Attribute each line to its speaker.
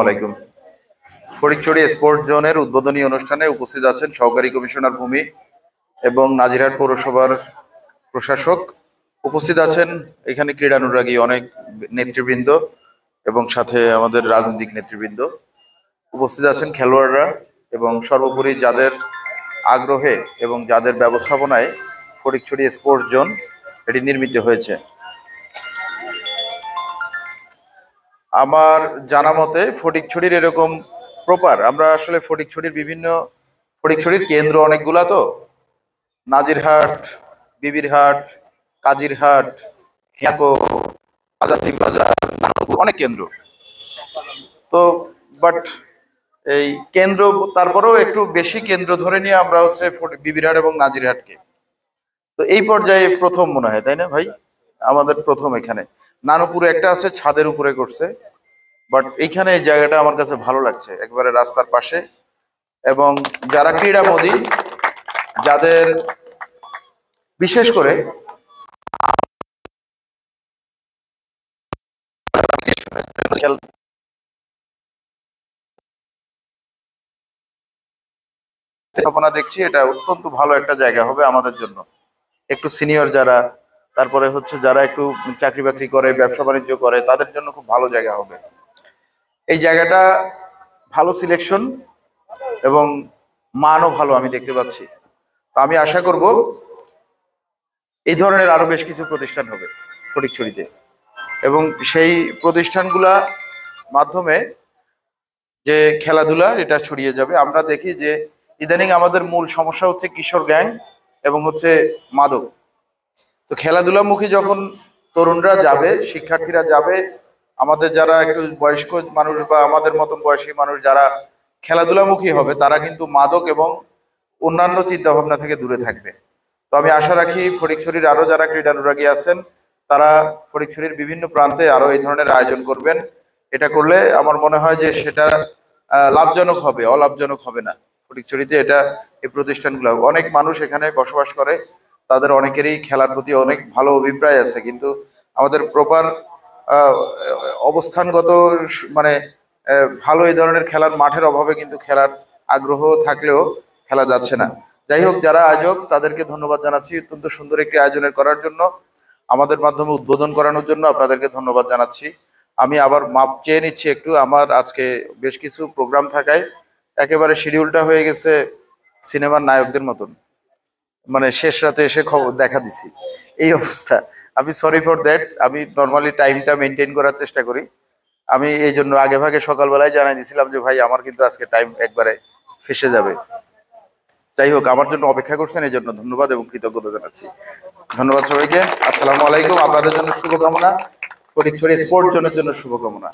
Speaker 1: আলাইকুম। ফটিকছড়ি স্পোর্টস জোনের উদ্বোধনী অনুষ্ঠানে উপস্থিত আছেন সহকারী কমিশনার ভূমি এবং নাজিরহাট পৌরসভার প্রশাসক। উপস্থিত আছেন এখানে ক্রীড়ানুরাগী অনেক নেতৃবৃন্দ এবং সাথে আমাদের রাজনৈতিক নেতৃবৃন্দ। উপস্থিত আছেন খেলোয়াড়রা এবং সর্বোপরি যাদের আগ্রহে এবং যাদের ব্যবস্থাপনায় ফটিকছড়ি স্পোর্টস জোন এটি নির্মিত হয়েছে। আমার জানা মতে ফটিকছড়ির এরকম প্রপার আমরা আসলে ফটিকছড়ির কেন্দ্র অনেকগুলা, তো নাজিরহাট, বিবিরহাট, কাজিরহাট, হিয়াকো, আজাদি বাজার, অনেক কেন্দ্র তো। বাট এই কেন্দ্র তারপরেও একটু বেশি কেন্দ্র ধরে নিয়ে আমরা হচ্ছে বিবিরহাট এবং নাজিরহাটকে তো এই পর্যায়ে প্রথম মনে হয়, তাই না ভাই? আমাদের প্রথম এখানে নানুপুরে একটা আছে, ছাদের উপরে করছে। বাট এইখানে এই জায়গাটা আমার কাছে ভালো লাগছে, একবারে রাস্তার পাশে। এবং যারা ক্রীড়ামোদী, যাদের বিশেষ করে দেখছি এটা অত্যন্ত ভালো একটা জায়গা হবে আমাদের জন্য। একটু সিনিয়র যারা, তারপরে হচ্ছে যারা একটু চাকরি বাকরি করে, ব্যবসা বাণিজ্য করে, তাদের জন্য খুব ভালো জায়গা হবে এই জায়গাটা। ভালো সিলেকশন এবং মানও ভালো আমি দেখতে পাচ্ছি। তো আমি আশা করব এই ধরনের আরো বেশ কিছু প্রতিষ্ঠান হবে ফটিকছড়িতে, এবং সেই প্রতিষ্ঠানগুলা মাধ্যমে যে খেলাধুলা এটা ছড়িয়ে যাবে। আমরা দেখি যে ইদানিং আমাদের মূল সমস্যা হচ্ছে কিশোর গ্যাং এবং হচ্ছে মাদক। তো খেলাধুলামুখী যখন তরুণরা যাবে, শিক্ষার্থীরা যাবে, আমাদের যারা একটু বয়স্ক মানুষ বা আমাদের মতন বয়সী মানুষ যারা খেলাধুলামুখী হবে, তারা কিন্তু মাদক এবং অন্যান্য চিন্তা ভাবনা থেকে দূরে থাকবে। তো আমি আশা রাখি ফটিকছড়ির আরো যারা ক্রীড়ানুরাগী আছেন তারা ফটিকছড়ির বিভিন্ন প্রান্তে আরো এই ধরনের আয়োজন করবেন। এটা করলে আমার মনে হয় যে সেটা লাভজনক হবে, অলাভজনক হবে না। ফটিকছড়িতে এই প্রতিষ্ঠানগুলো, অনেক মানুষ এখানে বসবাস করে, তাদের অনেকেরই খেলার প্রতি অনেক ভালো অভিপ্রায় আছে, কিন্তু আমাদের প্রপার অবস্থানগত মানে ভালো এই ধরনের খেলার মাঠের অভাবে কিন্তু খেলার আগ্রহ থাকলেও খেলা যাচ্ছে না। যাই হোক, যারা আয়োজক তাদেরকে ধন্যবাদ জানাচ্ছি অত্যন্ত সুন্দর একটি আয়োজনের করার জন্য, আমাদের মাধ্যমে উদ্বোধন করানোর জন্য আপনাদেরকে ধন্যবাদ জানাচ্ছি। আমি আবার মাপ চেয়ে নিচ্ছি একটু, আমার আজকে বেশ কিছু প্রোগ্রাম থাকায় একেবারে শিডিউলটা হয়ে গেছে সিনেমার নায়কদের মতন, মানে শেষ রাতে এসে খবর দেখা দিছি, এই অবস্থা। আমি সরি ফর দ্যাট। আমি নর্মালি টাইমটা মেনটেন করার চেষ্টা করি। আমি এই জন্য আগে ভাগে সকালবেলায় জানাই দিয়েছিলাম যে ভাই আমার কিন্তু আজকে টাইম একবারে ফেসে যাবে। যাই হোক, আমার জন্য অপেক্ষা করছেন, এই জন্য ধন্যবাদ এবং কৃতজ্ঞতা জানাচ্ছি। ধন্যবাদ সবাইকে। আসসালামু আলাইকুম। আপনাদের জন্য শুভকামনা, ফটিকছড়ি স্পোর্টস জোনের জন্য শুভকামনা।